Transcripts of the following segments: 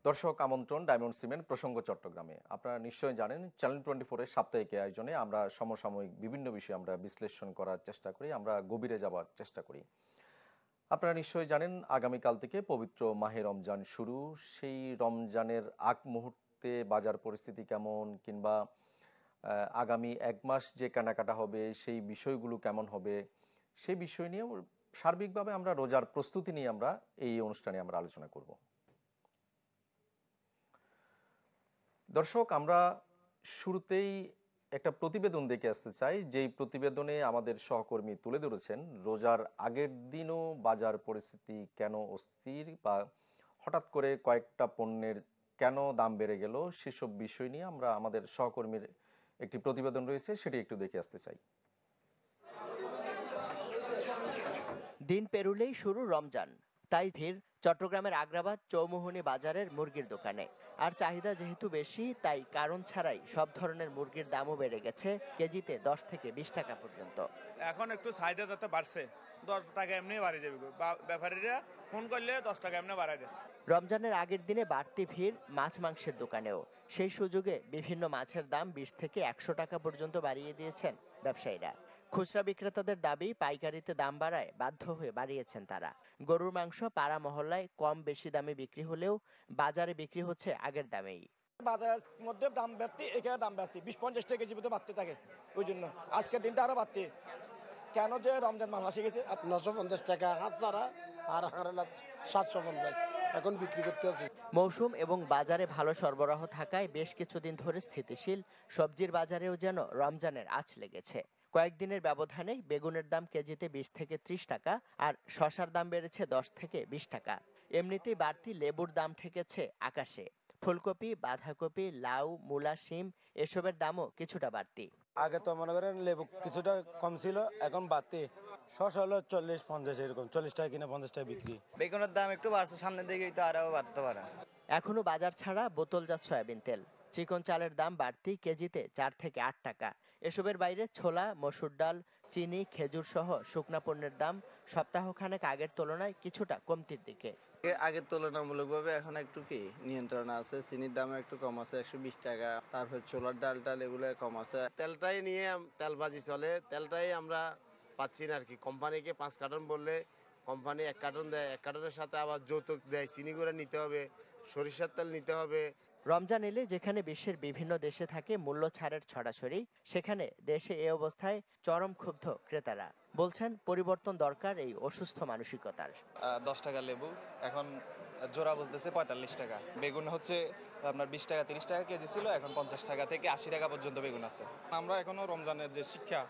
দর্শক আমন্ত্রণ diamond cement প্রসঙ্গ চট্টগ্রামে। আপনারা নিশ্চয়ই জানেন চ্যানেল 24-এর সাপ্তাহিক আয়োজনে আমরা সমসাময়িক বিভিন্ন বিষয় আমরা বিশ্লেষণ করার চেষ্টা করি, আমরা গভীরে যাওয়ার চেষ্টা করি। আপনারা নিশ্চয়ই জানেন আগামীকাল থেকে পবিত্র মাহে রমজান শুরু। সেই রমজানের আগ মুহূর্তে বাজার পরিস্থিতি কেমন, কিংবা আগামী এক মাস যে কেনাকাটা হবে সেই বিষয়গুলো কেমন হবে, সেই বিষয় নিয়ে সার্বিকভাবে আমরা রোজার প্রস্তুতি নিয়ে আমরা এই অনুষ্ঠানে আমরা আলোচনা করব। দর্শক, আমরা শুরুতেই একটা প্রতিবেদন দেখে আসতে চাই, যেই প্রতিবেদনে আমাদের সহকর্মী তুলে ধরেছেন রোজার আগের দিনও বাজার পরিস্থিতি কেন অস্থির, বা হঠাৎ করে কয়েকটা পণ্যের কেন দাম বেড়ে গেল, সেসব বিষয় নিয়ে আমরা আমাদের সহকর্মীর একটি প্রতিবেদন রয়েছে, সেটি একটু দেখে আসতে চাই। দিন পেরুলেই শুরু রমজান, তাই ভিড় চট্টগ্রামের আগ্রাবাদ চৌমুহনী বাজারের মুরগির দোকানে। আর চাহিদা যেহেতু বেশি, তাই কারণ ছাড়াই সব ধরনের মুরগির দামও বেড়ে গেছে কেজিতে 10 থেকে 20 টাকা পর্যন্ত। এখন একটু চাহিদা যত বাড়ছে, 10 টাকা এমনি বাড়িয়ে যাবে, ব্যাপারীরা ফোন করলে 10 টাকা এমনি বাড়ায় দেয়। রমজানের আগের দিনে বাড়তি ভিড় মাছ মাংসের দোকানেও। সেই সুযোগে বিভিন্ন মাছের দাম 20 থেকে 100 টাকা পর্যন্ত বাড়িয়ে দিয়েছেন ব্যবসায়ীরা। খুচরা বিক্রেতাদের দাবি পাইকারিতে দাম বাড়ায় বাধ্য হয়ে বাড়িয়েছেন তারা। গরুর মাংস পাড়া মহল্লায় কম বেশি দামে বিক্রি হলেও বাজারে বিক্রি হচ্ছে আগের দামেই। বাজারের মধ্যে দাম বাড়তি, এখানে দাম বাড়তি 20-50 টাকা কেজি মতো বাড়তে থাকে। ওই জন্য আজকের দিনটা আরো বাড়তি। কেন যে রমজান মাস আসে গেছে। 950 টাকা হাত ছাড়া আর 750 এখন বিক্রি করতে আছে। মৌসুম এবং বাজারে ভালো সরবরাহ থাকায় বেশ কিছুদিন ধরে স্থিতিশীল। সবজির বাজারেও যেন রমজানের আঁচ লেগেছে। কয়েকদিনের ব্যবধানে বেগুনের দাম কেজিতে 20 থেকে 30 টাকা, আর শসার দাম বেড়েছে 10 থেকে 20 টাকা। এমনিতেই বাড়তি লেবুর দাম ঠেকেছে আকাশে। ফুলকপি, বাঁধাকপি, লাউ, মূলা, শিম এসবের দামও কিছুটা বাড়তি। আগে তো মনে করেন লেবু কিছুটা কম ছিল, এখন বাড়তি। শসা হলো 40-50, এরকম 40 টাকা কিনে 50 টাকা বিক্রি। বেগুনের দাম একটু বাড়ছে, সামনের দিকে তো আরো বাড়তে পারে। এখনো বাজার ছাড়া বোতলজাত সয়াবিন তেল, চিকন চালের দাম বাড়তি কেজিতে 4 থেকে 8 টাকা। এসবের বাইরে ছোলা, মসুর ডাল, চিনি, খেজুর সহ শুকনা পণ্যের দাম সপ্তাহখানেক আগের তুলনায় কিছুটা কমতির দিকে। আগের তুলনামূলকভাবে এখন একটু কি নিয়ন্ত্রণ আছে। চিনির দাম একটু কম আছে, 120 টাকা। তারপর ছোলার ডাল টাল এগুলো কম আছে। তেলটাই নিয়ে তেলবাজি চলে, তেলটাই আমরা পাচ্ছি না আর কি। কোম্পানিকে 5 কার্টন বললে কোম্পানি 1 কার্টন দেয়, 1 কার্টনের সাথে আবার যৌতুক দেয়। চিনি গুঁড়া নিতে হবে, সরিষার তেল নিতে হবে। রমজান এলে যেখানে বিশ্বের বিভিন্ন দেশে থাকে মূল্য ছাড়ের ছড়াছড়ি, সেখানে দেশে এ অবস্থায় চরম ক্ষুব্ধ ক্রেতারা। বলছেন পরিবর্তন দরকার এই অসুস্থ মানসিকতার। 10 টাকা লেবু এখন জোড়া বলতেছে 45 টাকা। বেগুন হচ্ছে আপনার 20 টাকা 30 টাকা কেজি ছিল, এখন 50 টাকা থেকে 80 টাকা পর্যন্ত বেগুন আছে। আমরা এখনো রমজানের যে শিক্ষা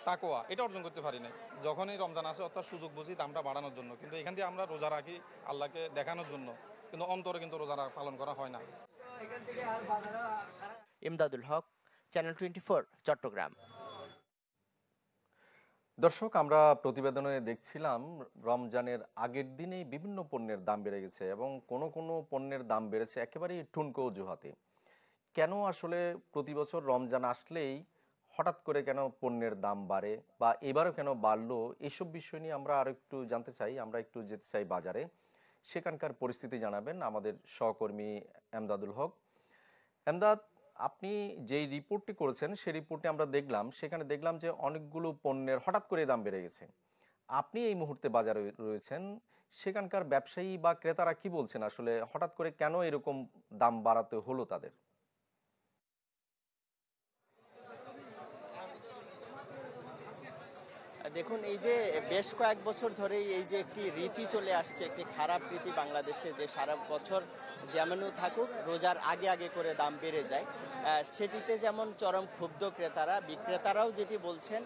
তাকওয়া এটা অর্জন করতে পারি না। যখনই রমজান আসে অর্থাৎ সুযোগ বুঝি দামটা বাড়ানোর জন্য, কিন্তু এখান দিয়ে আমরা রোজা রাখি আল্লাহকে দেখানোর জন্য, কিন্তু অন্তরে কিন্তু রোজা পালন করা হয় না। ইমদাদুল হক, চ্যানেল 24, চট্টগ্রাম। দর্শক, আমরা প্রতিবেদনে দেখছিলাম রমজানের আগের দিনেই বিভিন্ন পণ্যের দাম বেড়ে গেছে, এবং কোনো কোনো পণ্যের দাম বেড়েছে একেবারেই ঠুনকো অজুহাতে। কেন আসলে প্রতি বছর রমজান আসলেই হঠাৎ করে কেন পণ্যের দাম বাড়ে, বা এবারও কেন বাড়লো, এইসব বিষয় নিয়ে আমরা আর একটু জানতে চাই। আমরা একটু যেতে চাই বাজারে, সেখানকার পরিস্থিতি জানাবেন আমাদের সহকর্মী এমদাদুল হক। এমদাদ, আপনি যেই রিপোর্টটি করেছেন সেই রিপোর্টে আমরা দেখলাম, সেখানে দেখলাম যে অনেকগুলো পণ্যের হঠাৎ করে দাম বেড়ে গেছে। আপনি এই মুহূর্তে বাজারে রয়েছেন, সেখানকার ব্যবসায়ী বা ক্রেতারা কি বলছেন, আসলে হঠাৎ করে কেন এরকম দাম বাড়াতে হলো তাদের? দেখুন, এই যে বেশ কয়েক বছর ধরেই এই যে একটি রীতি চলে আসছে, একটি খারাপ রীতি বাংলাদেশে, যে সারা বছর যেমনও থাকুক রোজার আগে আগে করে দাম বেড়ে যায়। সেটিতে যেমন চরম ক্ষুব্ধ ক্রেতারা, বিক্রেতারাও যেটি বলছেন,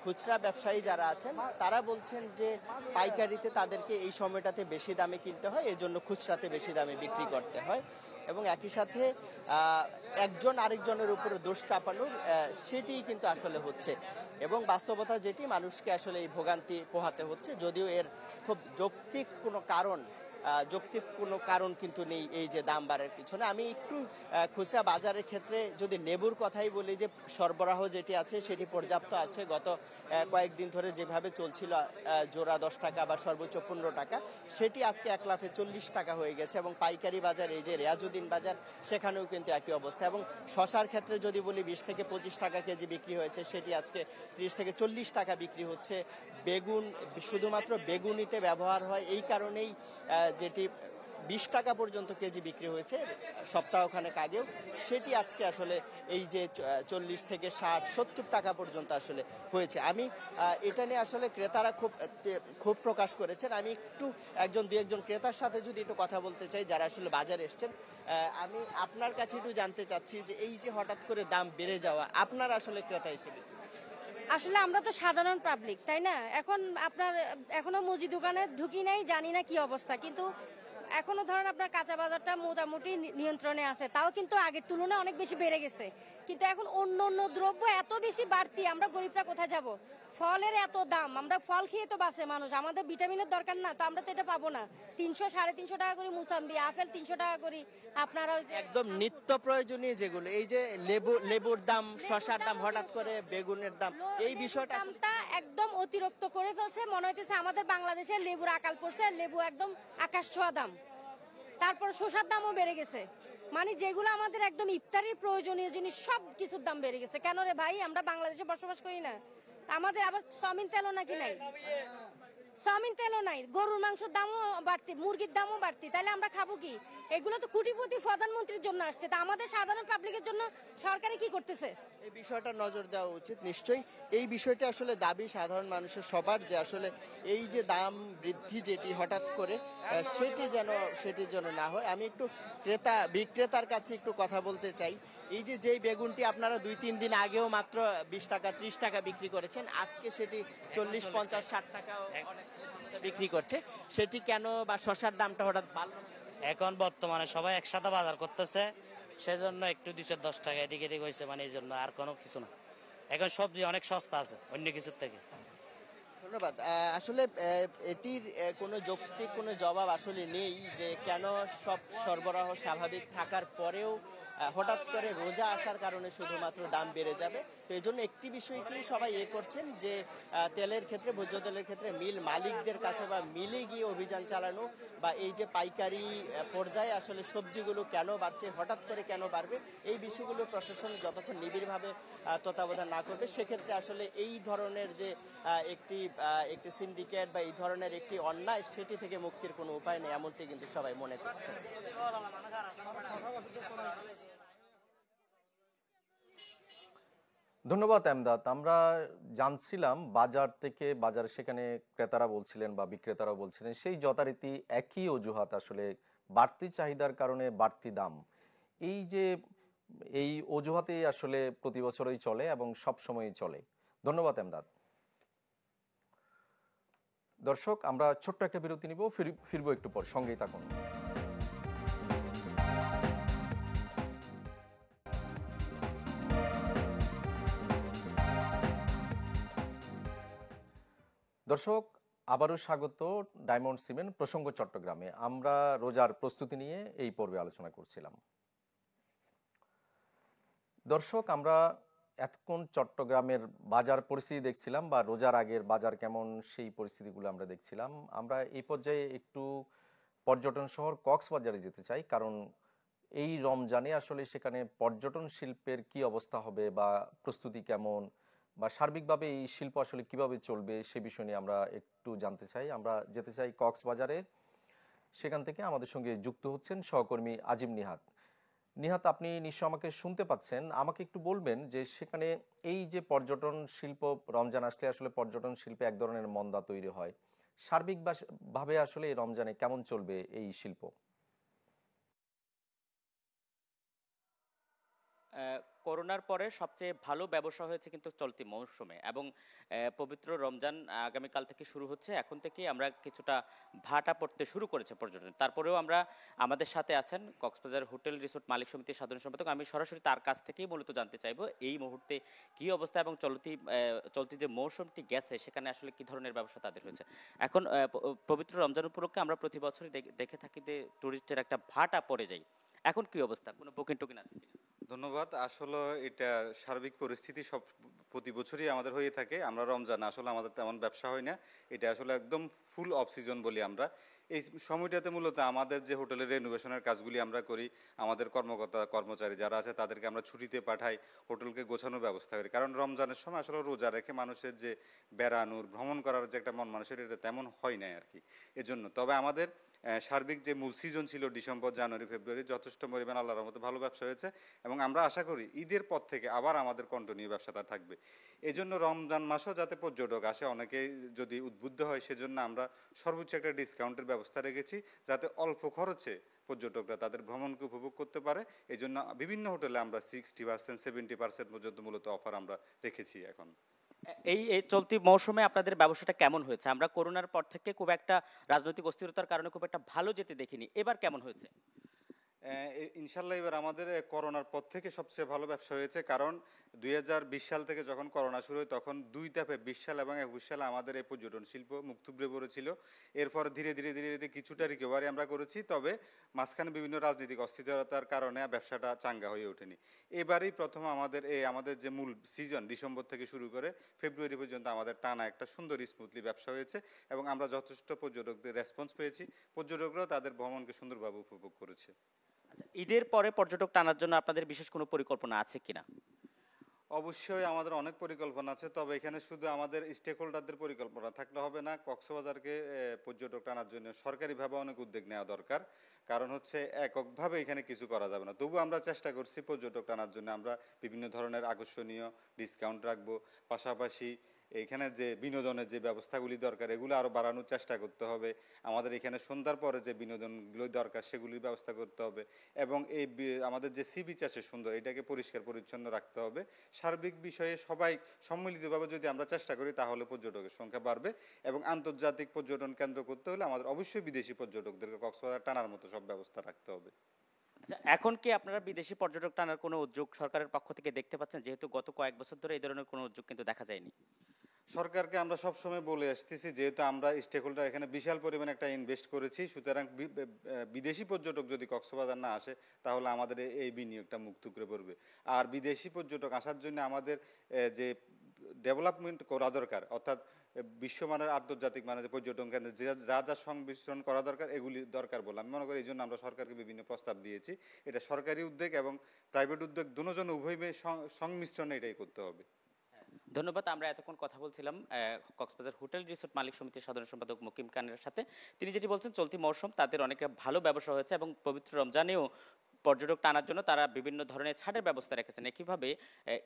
খুচরা ব্যবসায়ী যারা আছেন তারা বলছেন যে পাইকারিতে তাদেরকে এই সময়টাতে বেশি দামে কিনতে হয়, এই জন্য খুচরাতে বেশি দামে বিক্রি করতে হয়। এবং একই সাথে একজন আরেকজনের উপরে দোষ চাপানোর সেটিই কিন্তু আসলে হচ্ছে। এবং বাস্তবতা যেটি, মানুষকে আসলে এই ভোগান্তি পোহাতে হচ্ছে, যদিও এর খুব যৌক্তিক কোনো কারণ যৌক্তিক কোনো কারণ কিন্তু নেই এই যে দাম বাড়ার পিছনে। আমি একটু খুচরা বাজারের ক্ষেত্রে যদি লেবুর কথাই বলি, যে সরবরাহ যেটি আছে সেটি পর্যাপ্ত আছে। গত কয়েকদিন ধরে যেভাবে চলছিল জোড়া 10 টাকা বা সর্বোচ্চ 15 টাকা, সেটি আজকে 1 লাফে 40 টাকা হয়ে গেছে। এবং পাইকারি বাজার, এই যে রেয়াজুদ্দিন বাজার, সেখানেও কিন্তু একই অবস্থা। এবং শশার ক্ষেত্রে যদি বলি 20 থেকে 25 টাকা কেজি বিক্রি হয়েছে, সেটি আজকে 30 থেকে 40 টাকা বিক্রি হচ্ছে। বেগুন, শুধুমাত্র বেগুনিতে ব্যবহার হয় এই কারণেই যেটি 20 টাকা পর্যন্ত কেজি বিক্রি হয়েছে সপ্তাহখানেক আগেও, সেটি আজকে আসলে এই যে 40 থেকে 60-70 টাকা পর্যন্ত আসলে হয়েছে। আমি এটা নিয়ে আসলে ক্রেতারা খুব প্রকাশ করেছেন। আমি একটু দু একজন ক্রেতার সাথে যদি একটু কথা বলতে চাই যারা আসলে বাজারে এসছেন, আমি আপনার কাছে একটু জানতে চাচ্ছি যে এই যে হঠাৎ করে দাম বেড়ে যাওয়া, আপনার আসলে ক্রেতা হিসেবে আসলে আমরা তো সাধারণ পাবলিক, তাই না? এখনো মুদি দোকানে ঢুকি নাই, জানি না কি অবস্থা, কিন্তু এখনো ধরেন আপনার কাঁচা বাজারটা মোটামুটি নিয়ন্ত্রণে আছে, তাও কিন্তু আগের তুলনায় অনেক বেশি বেড়ে গেছে। কিন্তু এখন অন্য অন্য দ্রব্য এত বেশি বাড়তি, আমরা গরিবরা কোথায় যাব? ফলের এত দাম, আমরা ফল খেয়ে তো বাঁচে মানুষ, আমাদের ভিটামিনের দরকার না? তো আমরা তো এটা পাবো না। 300-350 টাকা করে মুসাম্বি, আপেল 300 টাকা করে, আপনারা একদম নিত্য প্রয়োজনীয় যেগুলো, এই যে লেবুর দাম, শসার দাম, হঠাৎ করে বেগুনের দাম, এই বিষয়টা দামটা একদম অতিরিক্ত করে ফেলছে। মনে হইতেছে আমাদের বাংলাদেশের লেবুর আকাল পড়ছে, লেবু একদম আকাশ ছোঁয়া দাম। তারপর শসার দামও বেড়ে গেছে, মানে যেগুলো আমাদের একদম ইফতারির প্রয়োজনীয় জিনিস সব কিছুর দাম বেড়ে গেছে। কেন রে ভাই, আমরা বাংলাদেশে বসবাস করি না? আমাদের আবার সয়াবিন তেলও নাকি নাই, সয়াবিন তেলও নাই, গরুর মাংসের দামও বাড়তি, মুরগির দামও বাড়তি, তাহলে আমরা খাবো কি? এগুলো তো কোটিপতি প্রধানমন্ত্রীর জন্য আসছে, তা আমাদের সাধারণ পাবলিকের জন্য সরকারে কি করতেছে? এই বিষয়টা নজর দেওয়া উচিত নিশ্চয়ই। এই বিষয়টা আসলে দাবি সাধারণ মানুষের সবার, যে আসলে এই যে দাম বৃদ্ধি যেটি হঠাৎ করে, সেটির জন্য না হয়। আমি একটু বিক্রেতার কাছে একটু কথা বলতে চাই। এই যে যেই বেগুনটি আপনারা 2-3 দিন আগেও মাত্র 20 টাকা 30 টাকা বিক্রি করেছেন, আজকে সেটি 40, 50, 60 টাকা বিক্রি করছে, সেটি কেন? বা শসার দামটা হঠাৎ বাড়লো? এখন বর্তমানে সবাই একসাথে বাজার করতেছে, সেজন্য একটু 210 টাকা এদিকে এদিকে হয়েছে, মানে এই জন্য, আর কোনো কিছু না। এখন সবজি অনেক সস্তা আছে অন্য কিছুর থেকে। ধন্যবাদ। আসলে এটির কোনো যৌক্তিক কোনো জবাব আসলে নেই, যে কেন সব সরবরাহ স্বাভাবিক থাকার পরেও হঠাৎ করে রোজা আসার কারণে শুধুমাত্র দাম বেড়ে যাবে। তো এই জন্য একটি বিষয়কেই সবাই করছেন, যে তেলের ক্ষেত্রে, ভোজ্য তেলের ক্ষেত্রে মিল মালিকদের কাছে বা মিলে গিয়ে অভিযান চালানো, বা এই যে পাইকারি পর্যায়ে আসলে সবজিগুলো কেন বাড়ছে, হঠাৎ করে কেন বাড়বে, এই বিষয়গুলো প্রশাসন যতক্ষণ নিবিড়ভাবে তত্ত্বাবধান না করবে, সেক্ষেত্রে আসলে এই ধরনের যে একটি সিন্ডিকেট বা এই ধরনের একটি অন্যায়, সেটি থেকে মুক্তির কোনো উপায় নেই, এমনটি কিন্তু সবাই মনে করছে। ধন্যবাদ এমদাদ। আমরা জানছিলাম বাজার সেখানে ক্রেতারা বলছিলেন বা বিক্রেতারা বলছিলেন সেই যথারীতি একই অজুহাত, আসলে বাড়তি চাহিদার কারণে বাড়তি দাম। এই অজুহাতেই আসলে প্রতি বছরই চলে এবং সব সময়ই চলে। ধন্যবাদ এমদাদ। দর্শক, আমরা ছোট্ট একটা বিরতি নিব, ফিরবো একটু পর, সঙ্গেই থাকুন। দর্শক, আবারও স্বাগত ডায়মন্ড সিমেন্ট প্রসঙ্গ চট্টগ্রামে। আমরা রোজার প্রস্তুতি নিয়ে এই পর্বে আলোচনা করছিলাম। দর্শক, আমরা এতক্ষণ চট্টগ্রামের বাজার পরিস্থিতি দেখছিলাম, বা রোজার আগের বাজার কেমন সেই পরিস্থিতিগুলো আমরা দেখছিলাম। আমরা এই পর্যায়ে একটু পর্যটন শহর কক্সবাজারে যেতে চাই, কারণ এই রমজানে আসলে সেখানে পর্যটন শিল্পের কি অবস্থা হবে, বা প্রস্তুতি কেমন, বা সার্বিকভাবে এই শিল্প আসলে কিভাবে চলবে, সে বিষয় নিয়ে আমরা একটু জানতে চাই। আমরা যেতে চাই কক্সবাজারে। সেখান থেকে আমাদের সঙ্গে যুক্ত হচ্ছেন সহকর্মী আজিম নিহাত। নিহাত, আপনি নিশ্চয় আমাকে শুনতে পাচ্ছেন। আমাকে একটু বলবেন যে সেখানে এই যে পর্যটন শিল্প, রমজান আসলে আসলে পর্যটন শিল্পে এক ধরনের মন্দা তৈরি হয়, সার্বিকভাবে আসলে এই রমজানে কেমন চলবে এই শিল্প? করোনার পরে সবচেয়ে ভালো ব্যবসা হয়েছে কিন্তু চলতি মৌসুমে, এবং পবিত্র রমজান আগামীকাল থেকে শুরু হচ্ছে। এখন থেকেই আমরা কিছুটা ভাটা পড়তে শুরু করেছে পর্যটন। তারপরেও আমরা, আমাদের সাথে আছেন কক্সবাজার হোটেল রিসোর্ট মালিক সমিতির সাধারণ সম্পাদক। আমি সরাসরি তার কাছ থেকেই মূলত জানতে চাইবো এই মুহূর্তে কি অবস্থা, এবং চলতি যে মৌসুমটি গেছে সেখানে আসলে কি ধরনের ব্যবসা তাদের হয়েছে। এখন পবিত্র রমজান উপলক্ষে আমরা প্রতি বছরই দেখে থাকি যে টুরিস্টের একটা ভাটা পড়ে যায়। এখন কি অবস্থা, কোনো বুকিং টোকিং আছে কিনা? ধন্যবাদ। আসলে এটা সার্বিক পরিস্থিতি সব প্রতি বছরই আমাদের হয়ে থাকে। আমরা রমজান আসলে আমাদের তেমন ব্যবসা হয় না, এটা আসলে একদম ফুল অফ সিজন বলি আমরা। এই সময়টাতে মূলত আমাদের যে হোটেলের রেনোভেশনের কাজগুলি আমরা করি, আমাদের কর্মকর্তা কর্মচারী যারা আছে তাদেরকে আমরা ছুটিতে পাঠাই, হোটেলকে গোছানোর ব্যবস্থা করি। কারণ রমজানের সময় আসলে রোজা রেখে মানুষের যে বেড়ানোর ভ্রমণ করার যে একটা মন মানুষের, এটা তেমন হয় নাই আর কি। এজন্য তবে আমাদের সার্বিক যে মূল সিজন ছিল ডিসেম্বর, জানুয়ারি, ফেব্রুয়ারি, যথেষ্ট পরিমাণ আল্লাহর রহমতে ভালো ব্যবসা হয়েছে, এবং আমরা আশা করি ঈদের পর থেকে আবার আমাদের কন্টিনিউ ব্যবসাটা থাকবে। এই জন্য রমজান মাসও যাতে পর্যটক আসে, অনেকে যদি উদ্বুদ্ধ হয়, সেজন্য আমরা সর্বোচ্চ একটা ডিসকাউন্টের ব্যবস্থা রেখেছি, যাতে অল্প খরচে পর্যটকরা তাদের ভ্রমণকে উপভোগ করতে পারে। এই জন্য বিভিন্ন হোটেলে আমরা 60%, 70% পর্যন্ত মূলত অফার আমরা রেখেছি এখন। এই চলতি মৌসুমে আপনাদের ব্যবসাটা কেমন হয়েছে? আমরা করোনার পর থেকে খুব একটা রাজনৈতিক অস্থিরতার কারণে খুব একটা ভালো যেতে দেখিনি, এবার কেমন হয়েছে? ইনশাল্লাহ এবার আমাদের করোনার পর থেকে সবচেয়ে ভালো ব্যবসা হয়েছে। কারণ 2020 সাল থেকে যখন করোনা শুরু হয়, তখন দুই ধাপে 20 সাল এবং 21 সালে আমাদের এই পর্যটন শিল্প মুখ থুবড়ে পড়েছিল। এরপর ধীরে ধীরে ধীরে ধীরে কিছুটা রিকভারি আমরা করেছি, তবে মাঝখানে বিভিন্ন রাজনৈতিক অস্থিরতার কারণে ব্যবসাটা চাঙ্গা হয়ে ওঠেনি। এবারই প্রথম আমাদের যে মূল সিজন ডিসেম্বর থেকে শুরু করে ফেব্রুয়ারি পর্যন্ত আমাদের টানা একটা সুন্দর স্মুথলি ব্যবসা হয়েছে, এবং আমরা যথেষ্ট পর্যটকদের রেসপন্স পেয়েছি। পর্যটকরাও তাদের ভ্রমণকে সুন্দরভাবে উপভোগ করেছে। আচ্ছা, ঈদের পরে পর্যটক টানার জন্য আপনাদের বিশেষ কোনো পরিকল্পনা আছে কিনা? অবশ্যই আমাদের অনেক পরিকল্পনা আছে, তবে এখানে শুধু আমাদের স্টেক হোল্ডারদের পরিকল্পনা থাকলে হবে না। কক্সবাজারকে পর্যটক টানার জন্য সরকারিভাবে অনেক উদ্যোগ নেওয়া দরকার। কারণ হচ্ছে এককভাবে এখানে কিছু করা যাবে না। তবু আমরা চেষ্টা করছি পর্যটক টানার জন্য আমরা বিভিন্ন ধরনের আকর্ষণীয় ডিসকাউন্ট রাখবো। পাশাপাশি এখানে যে বিনোদনের যে ব্যবস্থাগুলি দরকার, এগুলো আরও বাড়ানোর চেষ্টা করতে হবে। আমাদের এখানে সন্ধ্যার পরে যে বিনোদনগুলো দরকার, সেগুলির ব্যবস্থা করতে হবে। এবং আমাদের যে সি বিচ আছে সুন্দর, এটাকে পরিষ্কার পরিচ্ছন্ন রাখতে হবে। সার্বিক বিষয়ে সবাই সম্মিলিতভাবে যদি আমরা চেষ্টা করি, তাহলে পর্যটকের সংখ্যা বাড়বে। এবং আন্তর্জাতিক পর্যটন কেন্দ্র করতে হলে আমাদের অবশ্যই বিদেশি পর্যটকদেরকে কক্সবাজার টানার মতো সব ব্যবস্থা রাখতে হবে। আচ্ছা, এখন কি আপনারা বিদেশি পর্যটক টানার কোনো উদ্যোগ সরকারের পক্ষ থেকে দেখতে পাচ্ছেন? যেহেতু গত কয়েক বছর ধরে এই ধরনের কোনো উদ্যোগ কিন্তু দেখা যায়নি। সরকারকে আমরা সবসময় বলে আসতেছি, যেহেতু আমরা স্টেক হোল্ডার এখানে বিশাল পরিমাণে একটা ইনভেস্ট করেছি, সুতরাং বিদেশি পর্যটক যদি কক্সবাজার না আসে, তাহলে আমাদের এই বিনিয়োগটা মুখ থুবড়ে পড়বে। আর বিদেশি পর্যটক আসার জন্য আমাদের যে ডেভেলপমেন্ট করা দরকার, অর্থাৎ বিশ্বমানের আন্তর্জাতিক মানের পর্যটন কেন্দ্রে যা যা সংমিশ্রণ করা দরকার, এগুলি দরকার বলে আমি মনে করি। এই জন্য আমরা সরকারকে বিভিন্ন প্রস্তাব দিয়েছি। এটা সরকারি উদ্যোগ এবং প্রাইভেট উদ্যোগ দুজন উভয় সংমিশ্রণে এটাই করতে হবে। ধন্যবাদ। আমরা এতক্ষণ কথা বলছিলাম কক্সবাজার হোটেল রিসোর্ট মালিক সমিতির সাধারণ সম্পাদক মুকিম খানের সাথে। তিনি যেটি বলছেন, চলতি মৌসুম তাদের অনেক ভালো ব্যবসা হয়েছে, এবং পবিত্র রমজানেও পর্যটক টানার জন্য তারা বিভিন্ন ধরনের ছাড়ের ব্যবস্থা রেখেছেন। একইভাবে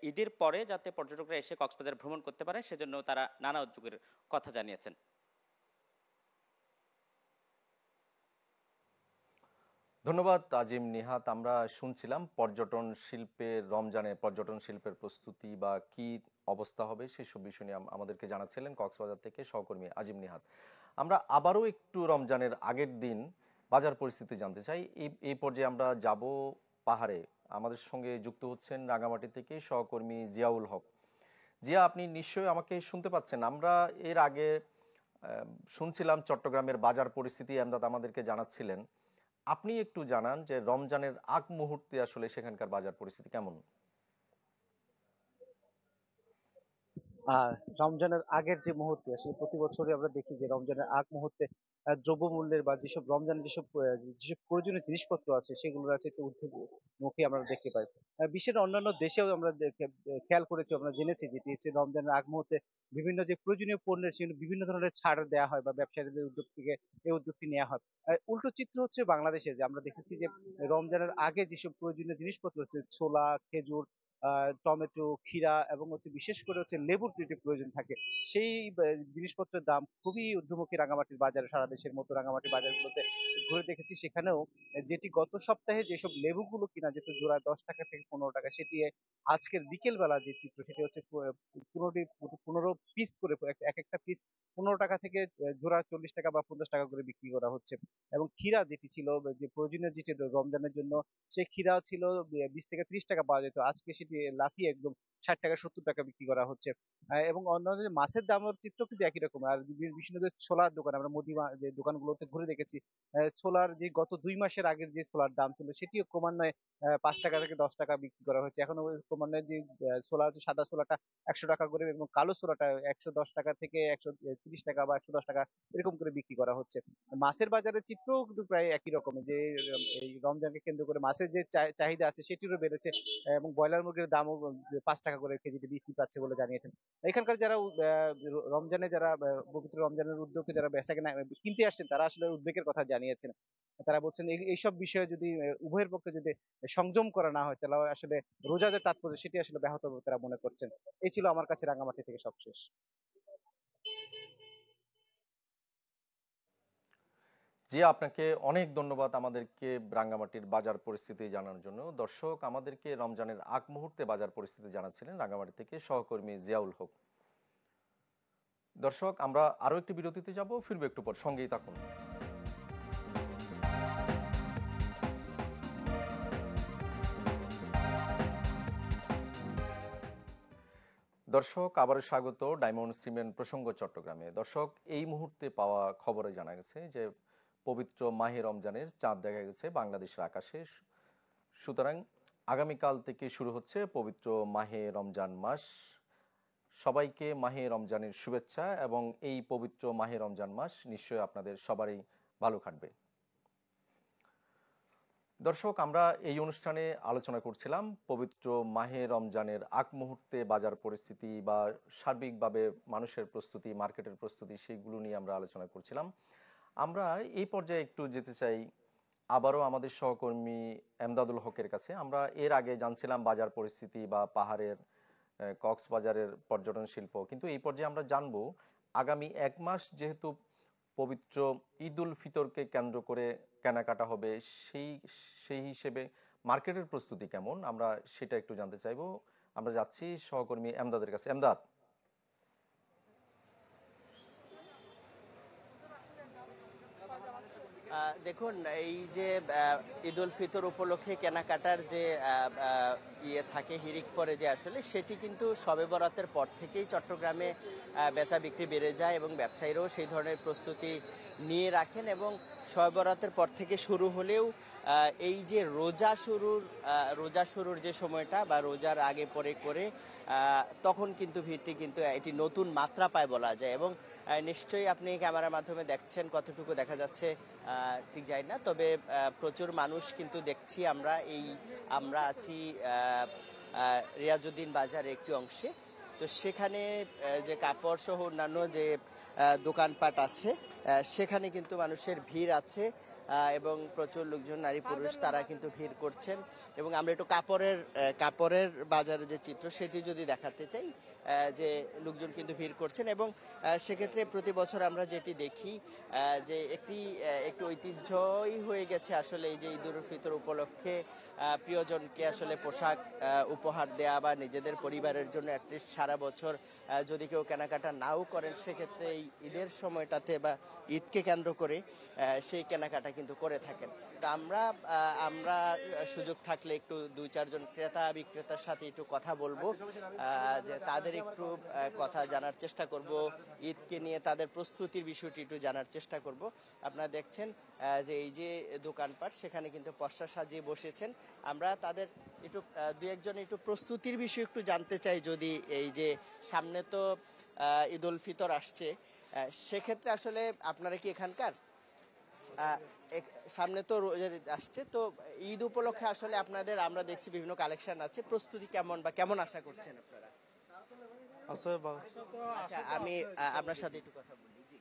ঈদের পরে যাতে পর্যটকরা এসে কক্সবাজার ভ্রমণ করতে পারে, সেজন্য তারা নানা উদ্যোগের কথা জানিয়েছেন। ধন্যবাদ আজিম, নিহাত। আমরা শুনছিলাম পর্যটন শিল্পের প্রস্তুতি বা কি অবস্থা হবে সেসব বিষয় নিয়ে আমাদেরকে জানাচ্ছিলেন কক্সবাজার থেকে সহকর্মী আজিম নিহাত। আমরা আবারও একটু রমজানের আগের দিন বাজার পরিস্থিতি জানতে চাই। এই পর্যায়ে আমরা যাব পাহাড়ে। আমাদের সঙ্গে যুক্ত হচ্ছেন রাঙামাটি থেকে সহকর্মী জিয়াউল হক। জিয়া, আপনি নিশ্চয়ই আমাকে শুনতে পাচ্ছেন? আমরা এর আগে শুনছিলাম চট্টগ্রামের বাজার পরিস্থিতি, আমদাদ আমাদেরকে জানাচ্ছিলেন। আপনি একটু জানান যে রমজানের আগ মুহূর্তে আসলে সেখানকার বাজার পরিস্থিতি কেমন? রমজানের আগের যে মুহূর্তে, আসলে প্রতি বছরই আমরা দেখি যে রমজানের আগ মুহূর্তে দ্রব্যমূল্যের বা যেসব রমজানের যেসব প্রয়োজনীয় জিনিসপত্র আছে, সেগুলোর আছে একটু ঊর্ধ্বমুখী আমরা দেখতে পাই। বিশ্বের অন্যান্য দেশেও আমরা খেয়াল করেছি, আমরা জেনেছি যেটি হচ্ছে রমজানের আগ মুহূর্তে বিভিন্ন যে প্রয়োজনীয় পণ্যের সেগুলো বিভিন্ন ধরনের ছাড় দেওয়া হয় বা ব্যবসায়ীদের উদ্যোগ থেকে এই উদ্যোগটি নেওয়া হয়। উল্টো চিত্র হচ্ছে বাংলাদেশে, যে আমরা দেখেছি যে রমজানের আগে যেসব প্রয়োজনীয় জিনিসপত্র হচ্ছে ছোলা, খেজুর, টমেটো, ক্ষীরা এবং হচ্ছে বিশেষ করে হচ্ছে লেবুর যেটি প্রয়োজন থাকে সেই জিনিসপত্রের দাম খুবই ঊর্ধ্বমুখী রাঙামাটির বাজারে। সারা দেশের মতো রাঙামাটির বাজারগুলোতে ঘুরে দেখেছি, সেখানেও যেটি গত সপ্তাহে যেসব লেবুগুলো কিনা যেত জোড়া 10 টাকা থেকে 15 টাকা, সেটি আজকের বিকেল বেলা যে চিত্র সেটি হচ্ছে 15 পিস করে, এক একটা পিস 15 টাকা থেকে জোড়া 40 টাকা বা 50 টাকা করে বিক্রি করা হচ্ছে। এবং ক্ষীরা যেটি ছিল যে প্রয়োজনীয় যেটি রমজানের জন্য, সেই ক্ষীরা ছিল 20 থেকে 30 টাকা পাওয়া যেত, আজকে সেটি লাফিয়ে একদম 60 টাকা 70 টাকা বিক্রি করা হচ্ছে। এবং অন্যান্য যে মাছের দামের চিত্র কিন্তু একই রকম। আর বিভিন্ন যে ছোলার দোকান, আমরা যে দোকানগুলোতে ঘুরে দেখেছি, ছোলার যে গত 2 মাসের আগের যে ছোলার দাম ছিল সেটিও ক্রমান্বয়ে 5 টাকা থেকে 10 টাকা বিক্রি করা হচ্ছে। এখন ক্রমান্বয়ে যে ছোলা আছে, সাদা ছোলাটা 100 টাকা করে এবং কালো ছোলাটা 110 টাকা থেকে 130 টাকা বা 110 টাকা এরকম করে বিক্রি করা হচ্ছে। মাছের বাজারের চিত্রও কিন্তু প্রায় একই রকম, যে এই রমজানকে কেন্দ্র করে মাছের যে চাহিদা আছে সেটিরও বেড়েছে এবং ব্রয়লার মুরগির দামও 5 টাকা করে কেজিতে বৃদ্ধি পাচ্ছে বলে জানিয়েছেন। এখানকার যারা রমজানে যারা পবিত্র রমজানের উদ্যোগে যারা বেচাকেনা কিনতে আসছেন, তারা আসলে উদ্বেগের কথা জানিয়েছেন। তারা বলছেন এইসব বিষয়ে যদি উভয়ের পক্ষে যদি সংযম করা না হয়, তাহলে আসলে রোজাদের তাৎপর্য সেটি আসলে ব্যাহত হবে তারা মনে করছেন। এই ছিল আমার কাছে রাঙামাটি থেকে সবশেষ। জি, আপনাকে অনেক ধন্যবাদ আমাদেরকে রাঙ্গামাটির বাজার পরিস্থিতি জানানোর জন্য। দর্শক, আমাদেরকে রমজানের আগ মুহূর্তে বাজার পরিস্থিতি জানাচ্ছিলেন রাঙ্গামাটি থেকে সহকর্মী জিয়াউল হক। দর্শক, আমরা আরো একটি বিরতিতে যাব, ফিরবো একটু পর, সঙ্গেই থাকুন। দর্শক, আবারও স্বাগত ডায়মন্ড সিমেন্ট প্রসঙ্গ চট্টগ্রামে। দর্শক, এই মুহূর্তে পাওয়া খবরে জানা গেছে যে পবিত্র মাহে রমজানের চাঁদ দেখা গেছে বাংলাদেশের আকাশে। সুতরাং আগামীকাল থেকে শুরু হচ্ছে পবিত্র মাহে রমজান মাস। সবাইকে মাহে রমজানের শুভেচ্ছা এবং এই পবিত্র মাহে রমজান মাস নিশ্চয়ই আপনাদের সবারই ভালো কাটবে। দর্শক, আমরা এই অনুষ্ঠানে আলোচনা করছিলাম পবিত্র মাহে রমজানের আগ মুহূর্তে বাজার পরিস্থিতি বা সার্বিকভাবে মানুষের প্রস্তুতি, মার্কেটের প্রস্তুতি, সেইগুলো নিয়ে আমরা আলোচনা করছিলাম। আমরা এই পর্যায়ে একটু যেতে চাই আবারও আমাদের সহকর্মী এমদাদুল হকের কাছে। আমরা এর আগে জানছিলাম বাজার পরিস্থিতি বা পাহাড়ের কক্সবাজারের পর্যটন শিল্প, কিন্তু এই পর্যায়ে আমরা জানবো আগামী 1 মাস যেহেতু পবিত্র ঈদ উল ফিতরকে কেন্দ্র করে কেনাকাটা হবে, সেই হিসেবে মার্কেটের প্রস্তুতি কেমন, আমরা সেটা একটু জানতে চাইবো। আমরা যাচ্ছি সহকর্মী এমদাদের কাছে। এমদাদ, দেখুন, এই যে ঈদ উল ফিতর উপলক্ষে কেনাকাটার যে ইয়ে থাকে, হিড়িক পরে যে আসলে সেটি কিন্তু শবে বরাতের পর থেকেই চট্টগ্রামে বেচা বিক্রি বেড়ে যায় এবং ব্যবসায়ীরাও সেই ধরনের প্রস্তুতি নিয়ে রাখেন। এবং শবে বরাতের পর থেকে শুরু হলেও এই যে রোজা শুরুর যে সময়টা বা রোজার আগে পরে করে তখন কিন্তু ভিড়টি কিন্তু এটি নতুন মাত্রা পায় বলা যায়। এবং নিশ্চয়ই আপনি ক্যামেরার মাধ্যমে দেখছেন, কতটুকু দেখা যাচ্ছে ঠিক জানি না, তবে প্রচুর মানুষ কিন্তু দেখছি। আমরা আছি রিয়াজউদ্দিন বাজারের একটি অংশে। তো সেখানে যে কাপড় সহ অন্যান্য যে দোকানপাট আছে সেখানে কিন্তু মানুষের ভিড় আছে এবং প্রচুর লোকজন, নারী পুরুষ, তারা কিন্তু ভিড় করছেন। এবং আমরা একটু কাপড়ের বাজারের যে চিত্র সেটি যদি দেখাতে চাই, যে লোকজন কিন্তু ভিড় করছেন। এবং সেক্ষেত্রে প্রতি বছর আমরা যেটি দেখি যে একটি ঐতিহ্যই হয়ে গেছে আসলে এই যে ঈদ উল ফিতর উপলক্ষে প্রিয়জনকে আসলে পোশাক উপহার দেয়া বা নিজেদের পরিবারের জন্য অ্যাটলিস্ট সারা বছর যদি কেউ কেনাকাটা নাও করেন, সেক্ষেত্রে এই ঈদের সময়টাতে বা ঈদকে কেন্দ্র করে সেই কেনাকাটা কিন্তু করে থাকেন। তো আমরা সুযোগ থাকলে একটু 2-4 জন ক্রেতা বিক্রেতার সাথে একটু কথা বলবো, যে তাদের একটু কথা জানার চেষ্টা করব, ঈদকে নিয়ে তাদের প্রস্তুতির বিষয়টি একটু জানার চেষ্টা করব। আপনারা দেখছেন যে এই যে দোকানপাট, সেখানে কিন্তু পসরা সাজিয়ে বসেছেন। আমরা তাদের একটু 2-1 জন একটু প্রস্তুতির বিষয় একটু জানতে চাই। যদি এই যে সামনে তো ঈদ উল ফিতর আসছে, সেক্ষেত্রে আসলে আপনারা কি এখানকার সামনে তো রোজা আসছে, তো ঈদ উপলক্ষে আসলে আপনাদের আমরা দেখছি বিভিন্ন কালেকশন আছে, প্রস্তুতি কেমন বা কেমন আশা করছেন আপনারা? আচ্ছা, আমি আপনার সাথে একটু কথা বলি। জি,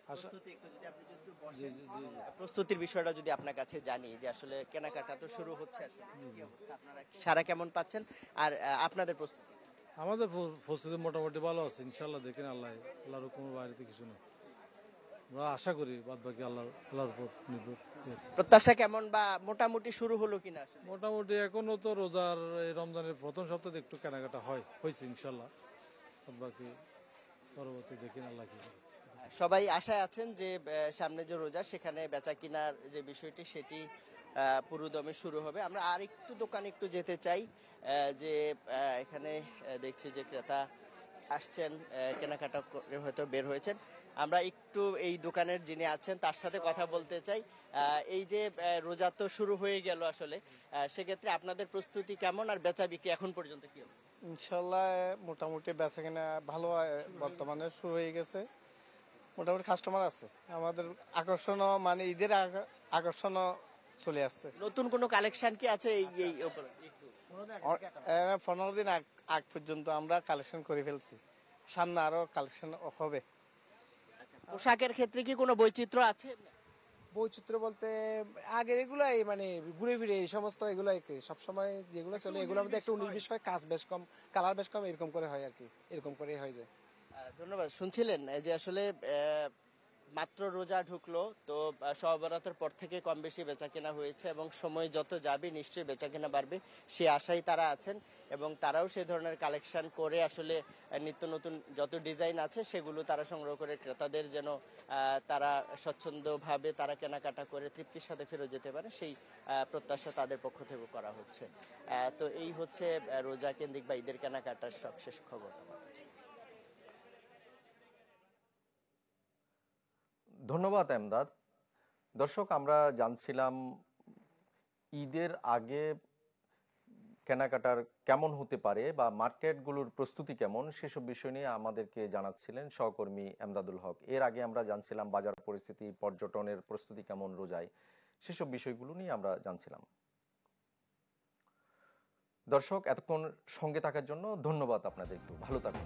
প্রস্তুতি একটু যদি আপনি একটু বসেন। প্রস্তুতির বিষয়টা যদি আপনার কাছে জানি যে আসলে কেনাকাটা তো শুরু হচ্ছে আসলে কি অবস্থা, আপনারা সারা কেমন পাচ্ছেন আর আপনাদের প্রস্তুতি? আমাদের প্রস্তুতি মোটামুটি ভালো আছে ইনশাল্লাহ, দেখেন আল্লাহর কোনো বাইরেতে কিছু না, আমরা আশা করি বাদ বাকি আল্লাহর উপর নির্ভর। প্রত্যাশা কেমন বা মোটামুটি শুরু হলো কিনা আসলে? মোটামুটি এখনো তো রোজার এই রমজানের প্রথম সপ্তাহে একটু কেনাকাটা হয়েছে ইনশাল্লাহ, বাদ বাকি পরবর্তী দেখেন আল্লাহ কি করে। সবাই আশায় আছেন যে সামনে যে রোজা সেখানে বেচা কিনার যে বিষয়টি সেটি পুরোদমে শুরু হবে। আমরা আর একটু দোকানে একটু যেতে চাই, যে এখানে দেখছি যে ক্রেতা আসছেন, কেনাকাটা করে হয়তো বের হয়েছেন। আমরা একটু এই দোকানের যিনি আছেন তার সাথে কথা বলতে চাই। এই যে রোজা তো শুরু হয়ে গেল আসলে, সেক্ষেত্রে আপনাদের প্রস্তুতি কেমন আর বেচা বিক্রি এখন পর্যন্ত কি অবস্থা? ইনশাল্লাহ মোটামুটি বেচা কিনা ভালো বর্তমানে শুরু হয়ে গেছে, মোটামুটি কাস্টমার আছে, আমাদের আকর্ষণও মানে ঈদের আকর্ষণও চলে আসছে। নতুন কোনো কালেকশন কি আছে এই উপরে? 15 দিন আগ পর্যন্ত আমরা কালেকশন করে ফেলছি, সামনে আরো কালেকশন হবে। পোশাকের ক্ষেত্রে কি কোনো বৈচিত্র্য আছে? বৈচিত্র্য বলতে আগের এগুলাই মানে ঘুরে ফিরে এই সমস্ত এগুলাই সবসময় যেগুলো চলে এগুলোর মধ্যে একটু 19-20 হয়, কাজ বেশ কম, কালার বেশ কম, এরকম করে হয় আর কি, এরকম করে হয়ে যায়। ধন্যবাদ। শুনছিলেন যে আসলে মাত্র রোজা ঢুকলো তো শবে বরাতের পর থেকে কম বেশি বেচা কেনা হয়েছে এবং সময় যত যাবে নিশ্চয়ই বেচা কেনা বাড়বে সে আশায় তারা আছেন এবং তারাও সেই ধরনের কালেকশন করে আসলে নিত্য নতুন যত ডিজাইন আছে সেগুলো তারা সংগ্রহ করে ক্রেতাদের যেন তারা স্বচ্ছন্দভাবে তারা কেনাকাটা করে তৃপ্তির সাথে ফেরত যেতে পারে সেই প্রত্যাশা তাদের পক্ষ থেকে করা হচ্ছে। তো এই হচ্ছে রোজা কেন্দ্রিক বা ঈদের কেনাকাটার সবশেষ খবর আমার কাছে। ধন্যবাদ এমদাদ। দর্শক, আমরা জানছিলাম ঈদের আগে কেনাকাটার কেমন হতে পারে বা মার্কেটগুলোর প্রস্তুতি কেমন সেসব বিষয় নিয়ে আমাদেরকে জানাচ্ছিলেন সহকর্মী এমদাদুল হক। এর আগে আমরা জানছিলাম বাজার পরিস্থিতি, পর্যটনের প্রস্তুতি কেমন রোজায়, সেসব বিষয়গুলো নিয়ে আমরা জানছিলাম। দর্শক, এতক্ষণ সঙ্গে থাকার জন্য ধন্যবাদ আপনাদের, একটু ভালো থাকুন।